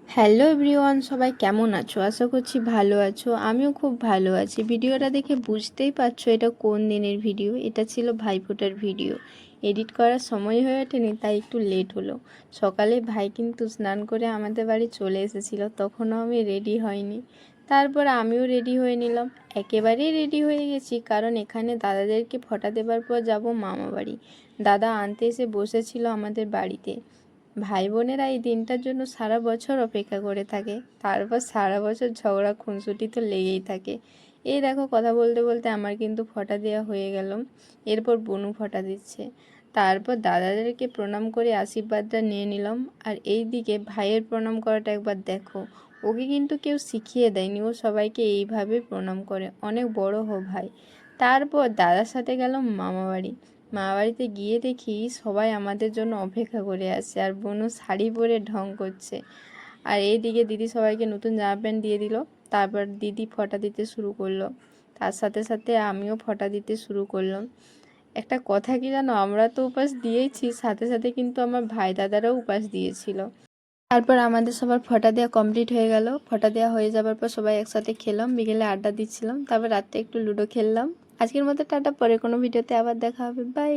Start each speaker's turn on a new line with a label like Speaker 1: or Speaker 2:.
Speaker 1: Hello everyone, সবাই কেমন আছো? আশা করছি ভালো আছো। আমিও খুব ভালো আছি। ভিডিওটা দেখে বুঝতেই পারছো এটা কোন দিনের ভিডিও। এটা ছিল ভাইফোঁটার ভিডিও। এডিট করার সময় হয়ে ওঠেনি, তাই একটু লেট হলো। সকালে ভাই কিন্তু স্নান করে আমাদের বাড়ি চলে এসেছিলো, তখনও আমি রেডি হয়নি। তারপর আমিও রেডি হয়ে নিলাম। একেবারেই রেডি হয়ে গেছি, কারণ এখানে দাদাদেরকে ফোঁটা দেবার পর যাব মামা বাড়ি। দাদা আনতে এসে বসেছিল আমাদের বাড়িতে। ভাই বোনেরা এই দিনটার জন্য সারা বছর অপেক্ষা করে থাকে। তারপর সারা বছর ঝগড়া খুনসুটি তো লেগেই থাকে। এই দেখো, কথা বলতে বলতে আমার কিন্তু ফোঁটা দেওয়া হয়ে গেল। এরপর বনু ফোঁটা দিচ্ছে। তারপর দাদাদেরকে প্রণাম করে আশীর্বাদটা নিয়ে নিলাম। আর এই দিকে ভাইয়ের প্রণাম করাটা একবার দেখো। ওকে কিন্তু কেউ শিখিয়ে দেয়নি, ও সবাইকে এইভাবে প্রণাম করে। অনেক বড় হো ভাই। তারপর দাদার সাথে গেলাম মামা বাড়ি। মামা বাড়িতে গিয়ে দেখি সবাই আমাদের জন্য অপেক্ষা করে আছে, আর বোনও শাড়ি পরে ঢং করছে। আর এইদিকে দিদি সবাইকে নতুন জামা প্যান্ট দিয়ে দিল। তারপর দিদি ফোঁটা দিতে শুরু করলো। তার সাথে সাথে আমিও ফোঁটা দিতে শুরু করলাম। একটা কথা কি জানো, আমরা তো উপাস দিয়েছি, সাথে সাথে কিন্তু আমার ভাই দাদারাও উপাস দিয়েছিল। তারপর আমাদের সবার ফোঁটা দেওয়া কমপ্লিট হয়ে গেল। ফোঁটা দেওয়া হয়ে যাবার পর সবাই একসাথে খেলাম, বিকেলে আড্ডা দিচ্ছিলাম। তারপর রাত্রে একটু লুডো খেললাম। আজকের মতো টাটা, পরে কোনো ভিডিওতে আবার দেখা হবে, বাই।